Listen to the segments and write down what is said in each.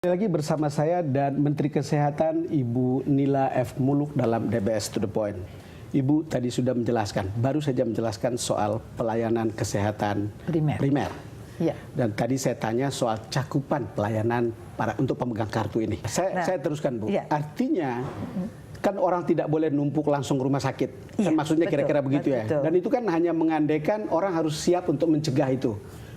Lagi bersama saya dan Menteri Kesehatan Ibu Nila F. Muluk dalam DBS To The Point. Ibu tadi sudah menjelaskan, baru saja menjelaskan soal pelayanan kesehatan primer. Ya. Dan tadi saya tanya soal cakupan pelayanan untuk pemegang kartu ini. Saya teruskan, Bu. Ya. Artinya kan orang tidak boleh numpuk langsung rumah sakit. Kan maksudnya kira-kira begitu ya. Dan itu kan hanya mengandaikan orang harus siap untuk mencegah itu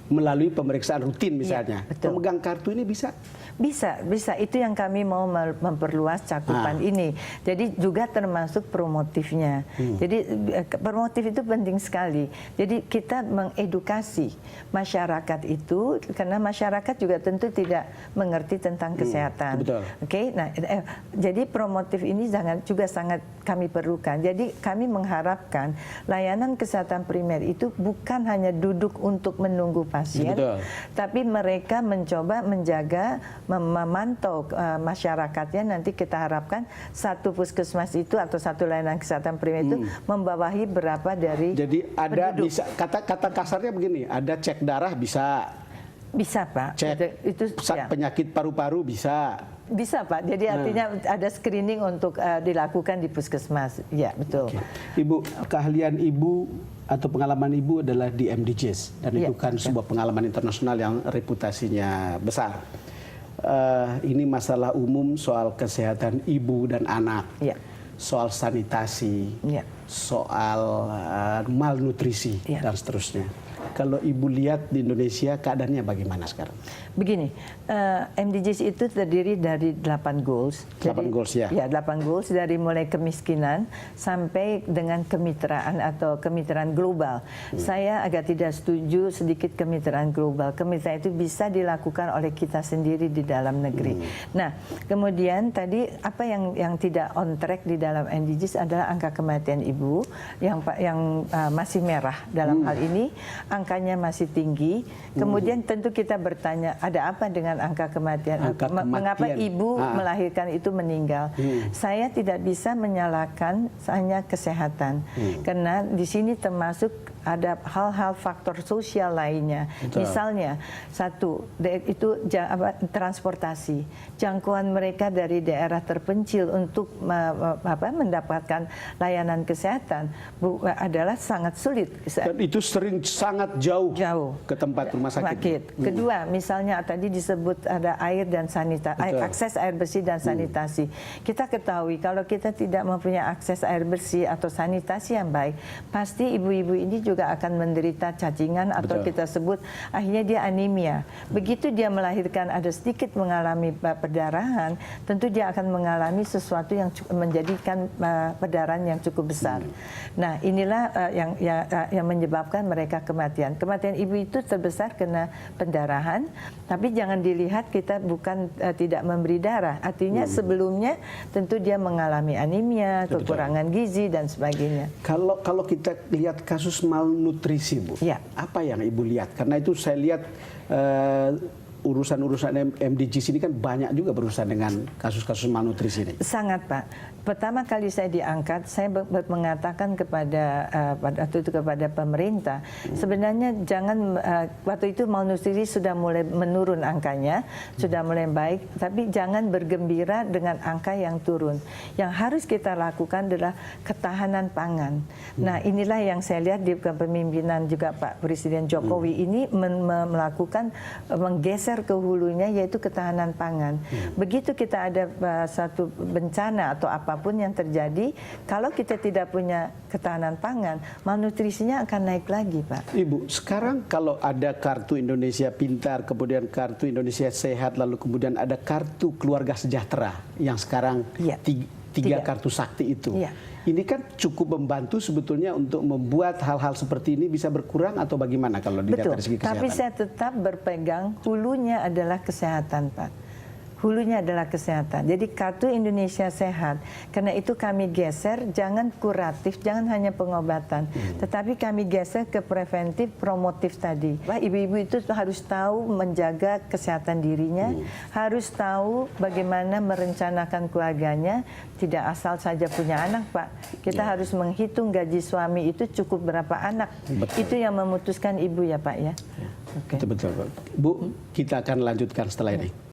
melalui pemeriksaan rutin misalnya. Pemegang kartu ini bisa? Bisa. Itu yang kami mau memperluas cakupan ini. Jadi juga termasuk promotifnya. Jadi promotif itu penting sekali. Jadi kita mengedukasi masyarakat itu, karena masyarakat juga tentu tidak mengerti tentang kesehatan. Oke, nah jadi promotif ini juga sangat kami perlukan. Jadi kami mengharapkan layanan kesehatan primer itu bukan hanya duduk untuk menunggu pasien, tapi mereka mencoba menjaga, memantau masyarakatnya. Nanti kita harapkan satu puskesmas itu atau satu layanan kesehatan primer itu membawahi berapa dari Jadi ada penduduk. bisa kata kasarnya begini, ada cek darah bisa Pak. Cek itu penyakit paru-paru bisa. Bisa Pak. Jadi artinya ada screening untuk dilakukan di puskesmas. Ya, betul. Ibu, keahlian Ibu atau pengalaman Ibu adalah di MDGs, dan itu kan sebuah pengalaman internasional yang reputasinya besar. Ini masalah umum soal kesehatan ibu dan anak, soal sanitasi, soal malnutrisi, dan seterusnya. Kalau Ibu lihat di Indonesia keadaannya bagaimana sekarang? Begini, MDGs itu terdiri dari 8 goals. 8 goals ya? Ya, 8 goals, dari mulai kemiskinan sampai dengan kemitraan atau kemitraan global. Saya agak tidak setuju sedikit kemitraan global. Kemitraan itu bisa dilakukan oleh kita sendiri di dalam negeri. Nah, kemudian tadi apa yang tidak on track di dalam MDGs adalah angka kematian ibu yang masih merah dalam hal ini. Angkanya masih tinggi. Kemudian tentu kita bertanya, ada apa dengan angka kematian? Mengapa ibu melahirkan itu meninggal? Saya tidak bisa menyalahkan hanya kesehatan, karena di sini termasuk ada hal-hal faktor sosial lainnya. Misalnya, satu, itu transportasi. Jangkauan mereka dari daerah terpencil untuk mendapatkan layanan kesehatan adalah sangat sulit. Dan itu sering sangat jauh ke tempat rumah sakit. Kedua, misalnya tadi disebut ada air dan sanitasi, akses air bersih dan sanitasi. Kita ketahui kalau kita tidak mempunyai akses air bersih atau sanitasi yang baik, pasti ibu-ibu ini juga akan menderita cacingan atau kita sebut akhirnya dia anemia. Begitu dia melahirkan ada sedikit mengalami perdarahan, tentu dia akan mengalami sesuatu yang menjadikan perdarahan yang cukup besar. Nah, inilah yang menyebabkan mereka kematian. Kematian ibu itu terbesar kena pendarahan, tapi jangan dilihat kita bukan tidak memberi darah. Artinya sebelumnya tentu dia mengalami anemia, kekurangan gizi dan sebagainya. Kalau kita lihat kasus malnutrisi, Bu, apa yang Ibu lihat? Karena itu saya lihat urusan-urusan MDGs ini kan banyak juga berurusan dengan kasus-kasus malnutrisi ini. Sangat, Pak. Pertama kali saya diangkat, saya mengatakan kepada pemerintah, sebenarnya jangan, waktu itu malnutrisi sudah mulai menurun angkanya, sudah mulai baik, tapi jangan bergembira dengan angka yang turun. Yang harus kita lakukan adalah ketahanan pangan. Nah, inilah yang saya lihat di kepemimpinan juga Pak Presiden Jokowi ini melakukan, menggeser ke hulunya, yaitu ketahanan pangan. Begitu kita ada satu bencana atau apapun yang terjadi, kalau kita tidak punya ketahanan pangan, malnutrisinya akan naik lagi, Pak. Ibu, sekarang kalau ada kartu Indonesia Pintar, kemudian kartu Indonesia Sehat, lalu kemudian ada kartu Keluarga Sejahtera yang sekarang tiga kartu sakti itu. Ini kan cukup membantu sebetulnya untuk membuat hal-hal seperti ini bisa berkurang, atau bagaimana kalau dilihat dari segi kesehatan? Tapi saya tetap berpegang hulunya adalah kesehatan, Pak. Hulunya adalah kesehatan. Jadi kartu Indonesia Sehat, karena itu kami geser, jangan kuratif, jangan hanya pengobatan, tetapi kami geser ke preventif, promotif tadi. Ibu-ibu itu harus tahu menjaga kesehatan dirinya, harus tahu bagaimana merencanakan keluarganya, tidak asal saja punya anak, Pak. Kita harus menghitung gaji suami itu cukup berapa anak. Itu yang memutuskan ibu ya, Pak ya. Betul-betul, Bu, kita akan lanjutkan setelah ini.